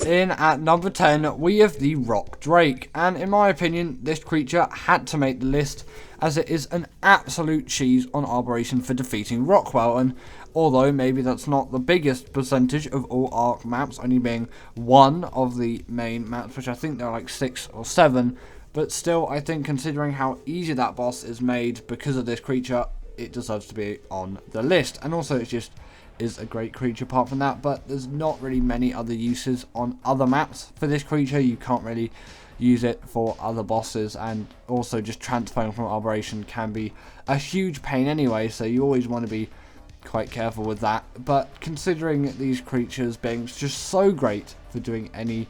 In at number 10, we have the Rock Drake, and in my opinion, this creature had to make the list as it is an absolute cheese on Arboration for defeating Rockwell, and although maybe that's not the biggest percentage of all Arc maps, only being one of the main maps, which I think there are like 6 or 7, but still, I think considering how easy that boss is made because of this creature, it deserves to be on the list. And also, it just is a great creature apart from that, but there's not really many other uses on other maps for this creature. You can't really use it for other bosses, and also just transferring from Arboration can be a huge pain anyway, so you always want to be quite careful with that. But considering these creatures being just so great for doing any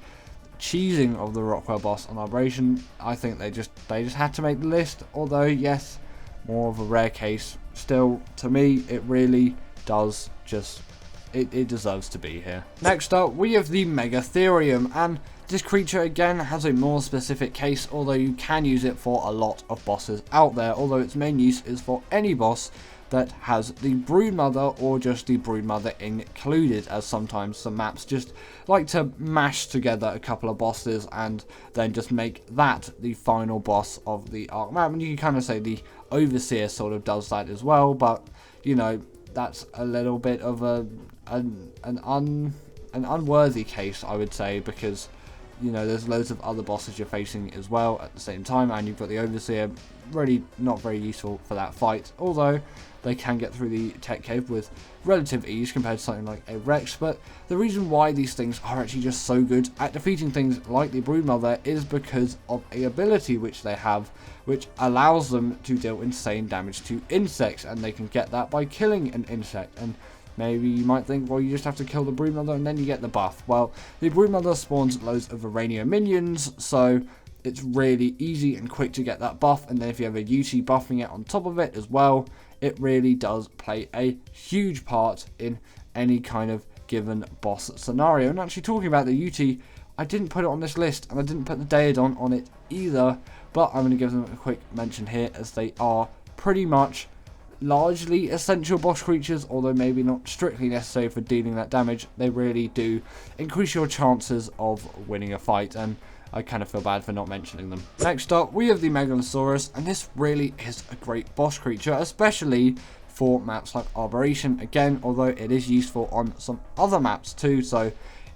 cheesing of the Rockwell boss on Arboration, I think they just had to make the list. Although yes, more of a rare case, still to me it really does just it deserves to be here. Next up, we have the Megatherium, and this creature again has a more specific case, although you can use it for a lot of bosses out there, although its main use is for any boss that has the Broodmother or just the Broodmother included, as sometimes some maps just like to mash together a couple of bosses and then just make that the final boss of the Arc map. And you can kind of say the Overseer sort of does that as well, but you know, that's a little bit of an unworthy case, I would say, because you know there's loads of other bosses you're facing as well at the same time, and you've got the Overseer, really not very useful for that fight, although they can get through the tech cave with relative ease compared to something like a Rex. But the reason why these things are actually just so good at defeating things like the Broodmother is because of a ability which they have, which allows them to deal insane damage to insects, and they can get that by killing an insect. And maybe you might think, well, you just have to kill the Broodmother and then you get the buff. Well, the Broodmother spawns loads of Urania minions, so it's really easy and quick to get that buff. And then if you have a UT buffing it on top of it as well, it really does play a huge part in any kind of given boss scenario. And actually, talking about the UT, I didn't put it on this list, and I didn't put the Daedon on it either, but I'm going to give them a quick mention here, as they are pretty much largely essential boss creatures, although maybe not strictly necessary for dealing that damage. They really do increase your chances of winning a fight, and I kind of feel bad for not mentioning them. Next up, we have the Megalosaurus, and this really is a great boss creature, especially for maps like Arboration, again, although it is useful on some other maps too, so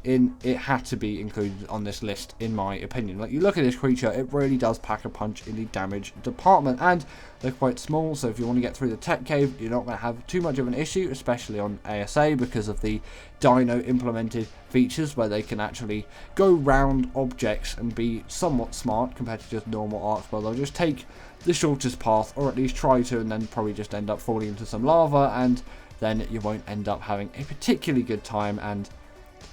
it had to be included on this list in my opinion. Like, you look at this creature, it really does pack a punch in the damage department, and they're quite small, so if you want to get through the tech cave, you're not going to have too much of an issue, especially on ASA, because of the Dino implemented features where they can actually go round objects and be somewhat smart compared to just normal arcs, where they'll just take the shortest path, or at least try to, and then probably just end up falling into some lava, and then you won't end up having a particularly good time, and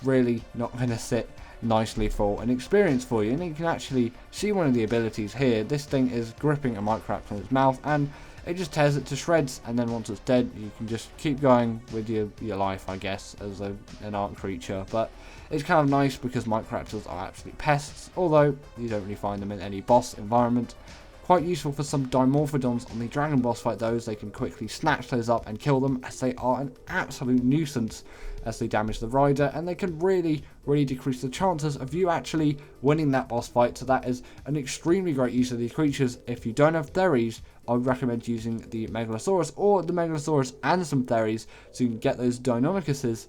really not going to sit nicely for an experience for you. And you can actually see one of the abilities here. This thing is gripping a Microraptor in its mouth, and it just tears it to shreds, and then once it's dead, you can just keep going with your life, I guess, as an Arc creature. But it's kind of nice because Microraptors are absolute pests, although you don't really find them in any boss environment. Quite useful for some Dimorphodons on the Dragon boss fight though, as they can quickly snatch those up and kill them, as they are an absolute nuisance as they damage the rider, and they can really decrease the chances of you actually winning that boss fight. So that is an extremely great use of these creatures. If you don't have Theres, I would recommend using the Megalosaurus or the Megalosaurus and some Theres, so you can get those Dimorphodons,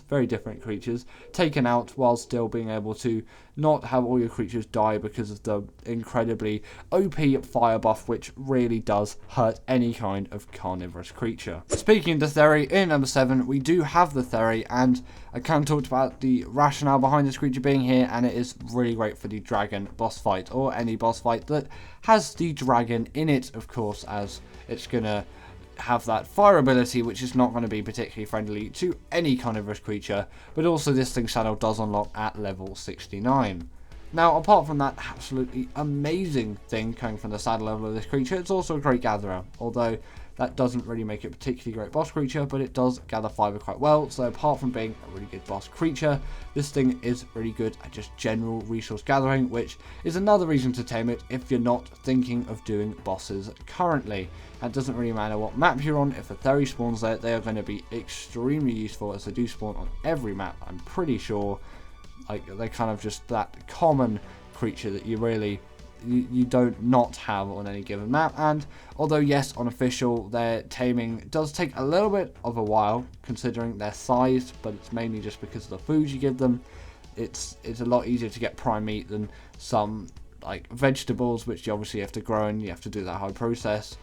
very different creatures, taken out while still being able to not have all your creatures die because of the incredibly OP fire buff, which really does hurt any kind of carnivorous creature. Speaking of the Theri, in number 7, we do have the Theri, and I kind of talked about the rationale behind this creature being here, and it is really great for the dragon boss fight, or any boss fight that has the dragon in it, of course, as it's going to have that fire ability, which is not going to be particularly friendly to any carnivorous creature, but also this thing's saddle does unlock at level 69. Now, apart from that absolutely amazing thing coming from the saddle level of this creature, it's also a great gatherer, although that doesn't really make it a particularly great boss creature, but it does gather fiber quite well. So apart from being a really good boss creature, this thing is really good at just general resource gathering, which is another reason to tame it if you're not thinking of doing bosses currently. And it doesn't really matter what map you're on, if a Theris spawns there, they are going to be extremely useful, as they do spawn on every map, I'm pretty sure. Like, they're kind of just that common creature that you don't not have on any given map. And although yes, on official their taming does take a little bit of a while considering their size, but it's mainly just because of the food you give them. It's a lot easier to get prime meat than some like vegetables, which you obviously have to grow and you have to do that high process.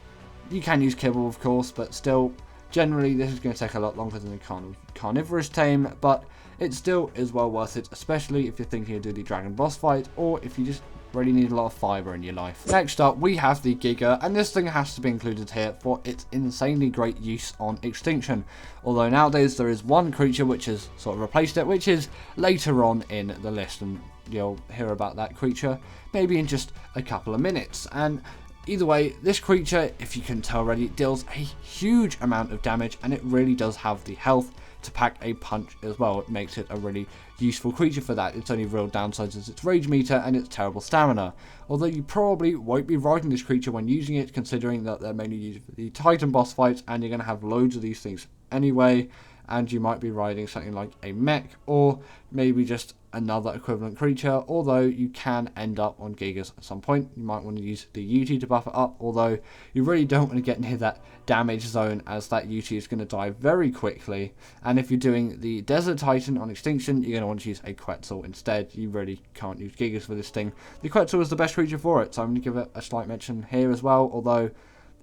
You can use kibble, of course, but still, generally this is going to take a lot longer than the carnivorous tame, but it still is well worth it, especially if you're thinking of doing the dragon boss fight, or if you just really need a lot of fiber in your life. Next up, we have the Giga, and this thing has to be included here for its insanely great use on extinction. Although nowadays there is one creature which has sort of replaced it, which is later on in the list, and you'll hear about that creature maybe in just a couple of minutes. And either way, this creature, if you can tell already, deals a huge amount of damage, and it really does have the health to pack a punch as well. It makes it a really useful creature for that. Its only real downsides is its rage meter and its terrible stamina. Although you probably won't be riding this creature when using it, considering that they're mainly used for the Titan boss fights, and you're going to have loads of these things anyway, and you might be riding something like a mech, or maybe just another equivalent creature, although you can end up on Gigas at some point. You might want to use the UT to buff it up, although you really don't want to get near that damage zone, as that UT is going to die very quickly. And if you're doing the Desert Titan on Extinction, you're going to want to use a Quetzal instead. You really can't use Gigas for this thing. The Quetzal is the best creature for it, so I'm going to give it a slight mention here as well, although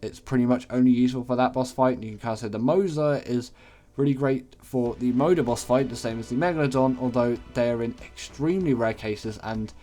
it's pretty much only useful for that boss fight. And you can kind of say the Moser is really great for the Moda boss fight, the same as the Megalodon, although they're in extremely rare cases, and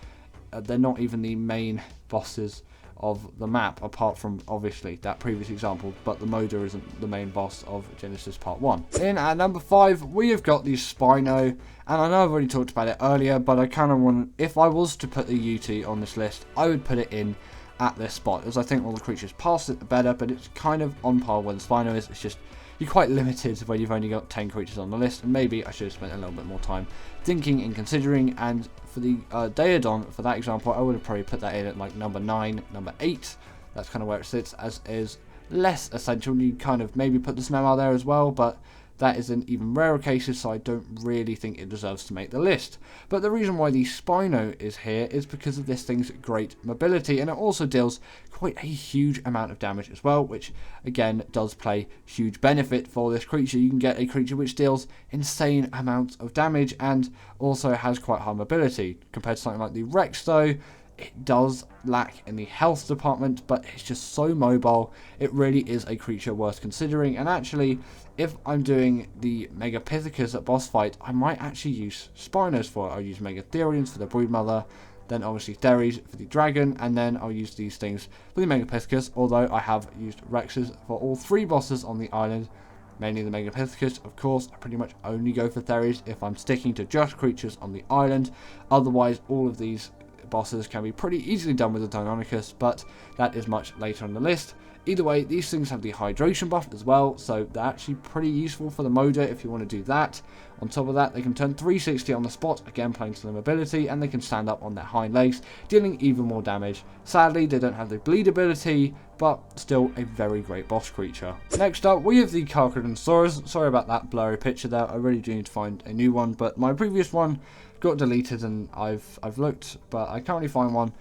they're not even the main bosses of the map, apart from obviously that previous example, but the Moda isn't the main boss of Genesis Part 1. In at number 5, we have got the Spino, and I know I've already talked about it earlier, but I kind of want, if I was to put the UT on this list, I would put it in at this spot, as I think all the creatures past it the better, but it's kind of on par where the Spino is. It's just you're quite limited when you've only got 10 creatures on the list, and maybe I should have spent a little bit more time thinking and considering. And for the Daedon, for that example, I would have probably put that in at like number 9, number 8. That's kind of where it sits, as is less essential. You kind of maybe put the Snowmail there as well, but that is in even rarer cases, so I don't really think it deserves to make the list. But the reason why the Spino is here is because of this thing's great mobility, and it also deals quite a huge amount of damage as well, which again does play huge benefit for this creature. You can get a creature which deals insane amounts of damage and also has quite high mobility. Compared to something like the Rex though, it does lack in the health department, but it's just so mobile. It really is a creature worth considering. And actually, if I'm doing the Megapithecus at boss fight, I might actually use Spinos for it. I'll use Megatherians for the Broodmother, then obviously Theris for the Dragon, and then I'll use these things for the Megapithecus, although I have used Rexes for all 3 bosses on the island. Mainly the Megapithecus, of course. I pretty much only go for Theris if I'm sticking to just creatures on the island. Otherwise, all of these bosses can be pretty easily done with the Deinonychus, but that is much later on the list. Either way, these things have the hydration buff as well, so they're actually pretty useful for the Moda if you want to do that. On top of that, they can turn 360 on the spot, again playing to their mobility, and they can stand up on their hind legs, dealing even more damage. Sadly, they don't have the bleed ability, but still a very great boss creature. Next up, we have the Carcharodontosaurus. Sorry about that blurry picture there, I really do need to find a new one, but my previous one got deleted and I've looked, but I can't really find one.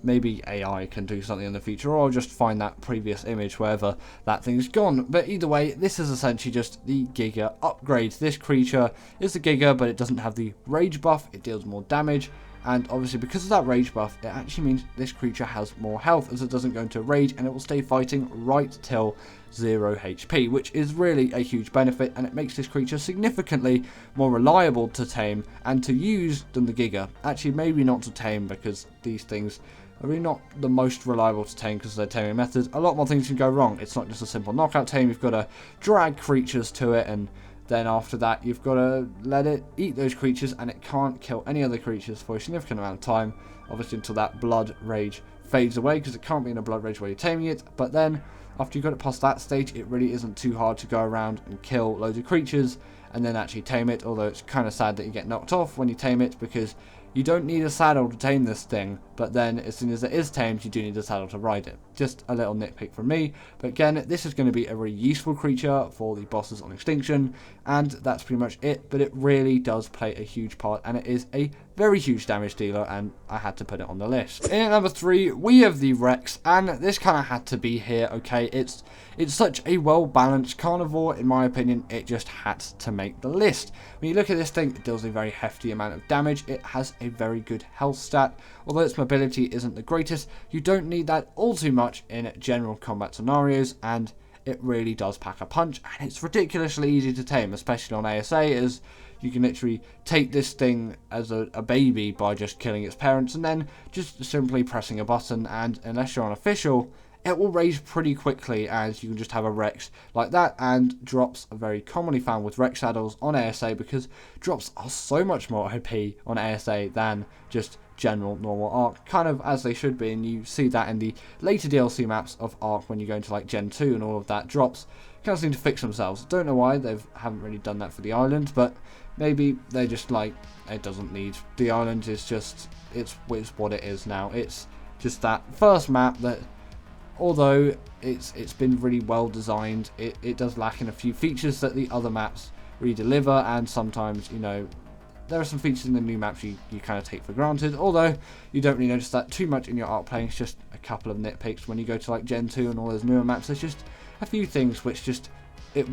Maybe AI can do something in the future, or I'll just find that previous image wherever that thing's gone. But either way, this is essentially just the Giga upgrade. This creature is the Giga, but it doesn't have the rage buff. It deals more damage, and obviously because of that rage buff, it actually means this creature has more health, as it doesn't go into rage, and it will stay fighting right till 0 HP, which is really a huge benefit, and it makes this creature significantly more reliable to tame and to use than the Giga. Actually, maybe not to tame, because these things are really not the most reliable to tame because of their taming methods. A lot more things can go wrong. It's not just a simple knockout tame. You've got to drag creatures to it, and then after that you've got to let it eat those creatures, and it can't kill any other creatures for a significant amount of time, obviously until that blood rage fades away, because it can't be in a blood rage while you're taming it. But then after you got it past that stage, it really isn't too hard to go around and kill loads of creatures and then actually tame it, although it's kind of sad that you get knocked off when you tame it, because you don't need a saddle to tame this thing, but then as soon as it is tamed, you do need a saddle to ride it. Just a little nitpick from me, but again, this is going to be a really useful creature for the bosses on Extinction, and that's pretty much it, but it really does play a huge part, and it is a very huge damage dealer, and I had to put it on the list. In at number 3, we have the Rex, and this kind of had to be here, okay? It's such a well-balanced carnivore, in my opinion, it just had to make the list. When you look at this thing, it deals a very hefty amount of damage, it has a very good health stat, although its mobility isn't the greatest, you don't need that all too much in general combat scenarios, and it really does pack a punch, and it's ridiculously easy to tame, especially on ASA, as you can literally take this thing as a baby by just killing its parents and then just simply pressing a button, and unless you're on official, it will raise pretty quickly, as you can just have a Rex like that, and drops are very commonly found with Rex saddles on ASA, because drops are so much more OP on ASA than just general normal Arc, kind of as they should be, and you see that in the later DLC maps of Arc when you go into like Gen 2 and all of that. Drops kind of seem to fix themselves. Don't know why they haven't really done that for the island, but maybe they're just like, it doesn't need, the island is just, it's what it is now. It's just that first map that, although it's been really well designed, it does lack in a few features that the other maps really deliver, and sometimes, you know, there are some features in the new maps you kind of take for granted, although you don't really notice that too much in your Arc playing. It's just a couple of nitpicks when you go to like Gen 2 and all those newer maps. There's just a few things which just, they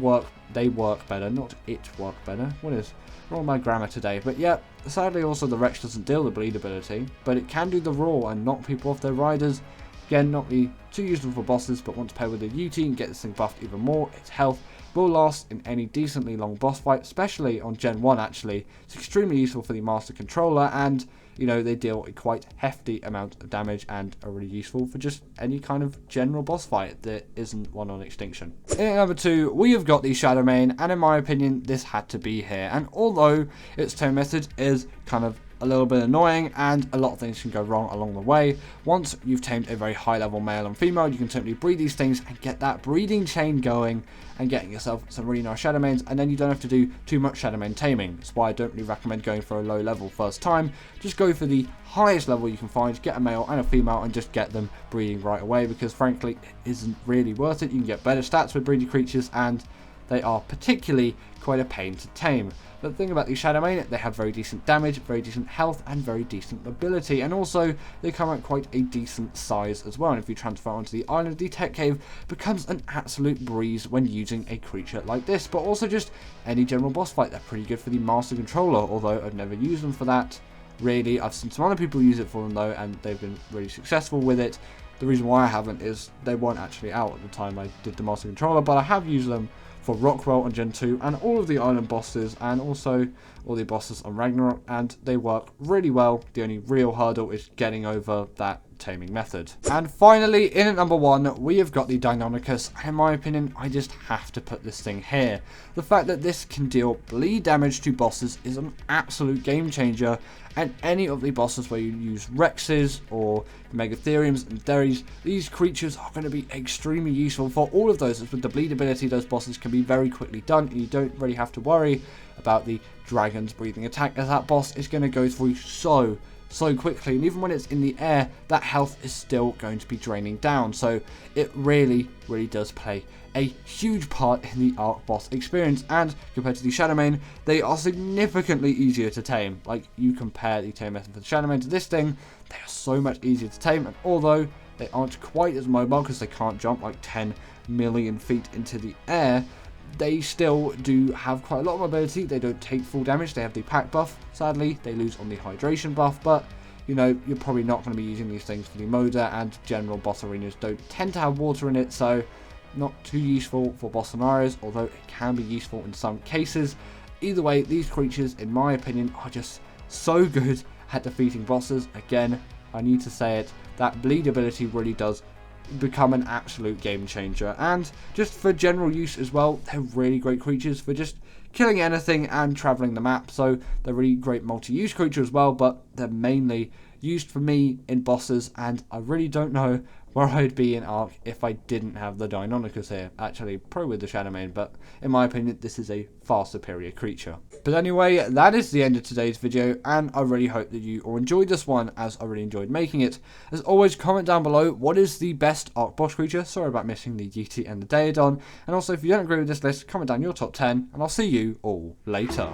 work better, not it work better. What is wrong with my grammar today? But yeah, sadly also the Rex doesn't deal the bleed ability, but it can do the roar and knock people off their riders. Again, not really too useful for bosses, but want to pair with a UT and get this thing buffed even more. Its health will last in any decently long boss fight, especially on Gen 1 actually. It's extremely useful for the Master Controller, and you know, they deal a quite hefty amount of damage and are really useful for just any kind of general boss fight that isn't one on Extinction. In at number 2, we have got the Shadow Mane, and in my opinion, this had to be here. And although its tame method is kind of a little bit annoying and a lot of things can go wrong along the way, once you've tamed a very high level male and female, you can simply breed these things and get that breeding chain going and getting yourself some really nice Shadow Manes, and then you don't have to do too much Shadow Mane taming. That's why I don't really recommend going for a low level first time. Just go for the highest level you can find, get a male and a female, and just get them breeding right away, because frankly it isn't really worth it. You can get better stats with breeding creatures, and they are particularly quite a pain to tame. But the thing about these Shadow Mane, they have very decent damage, very decent health, and very decent mobility, and also they come at quite a decent size as well. And if you transfer onto the island, the Tech Cave becomes an absolute breeze when using a creature like this, but also just any general boss fight. They're pretty good for the Master Controller, although I've never used them for that. Really, I've seen some other people use it for them though, and they've been really successful with it. The reason why I haven't is they weren't actually out at the time I did the Master Controller, but I have used them for Rockwell on Gen 2 and all of the island bosses, and also all the bosses on Ragnarok, and they work really well. The only real hurdle is getting over that taming method. And finally, in at number 1, we have got the Deinonychus. In my opinion, I just have to put this thing here. The fact that this can deal bleed damage to bosses is an absolute game changer, and any of the bosses where you use Rexes or Megatheriums and Derries, these creatures are going to be extremely useful for all of those. As with the bleed ability, those bosses can be very quickly done, and you don't really have to worry about the dragon's breathing attack, as that boss is going to go through so quickly, and even when it's in the air, that health is still going to be draining down. So it really does play a huge part in the Arc boss experience, and compared to the Shadow Mane, they are significantly easier to tame. Like, you compare the tame method for the Shadow Mane to this thing, they are so much easier to tame, and although they aren't quite as mobile because they can't jump like 10 million feet into the air, they still do have quite a lot of mobility. They don't take full damage. They have the pack buff. Sadly, they lose on the hydration buff, but you know, you're probably not going to be using these things for the Moda, and general boss arenas don't tend to have water in it, so not too useful for boss scenarios, although it can be useful in some cases. Either way, these creatures, in my opinion, are just so good at defeating bosses. Again, I need to say it, that bleed ability really does become an absolute game changer, and just for general use as well, they're really great creatures for just killing anything and traveling the map. So they're really great multi-use creatures as well, but they're mainly used for me in bosses, and I really don't know where I'd be in Arc if I didn't have the Deinonychus here. Actually, probably with the Shadowmane, but in my opinion, this is a far superior creature. But anyway, that is the end of today's video, and I really hope that you all enjoyed this one, as I really enjoyed making it. As always, comment down below what is the best Arc boss creature. Sorry about missing the Yeti and the Daedon. And also, if you don't agree with this list, comment down your top 10, and I'll see you all later.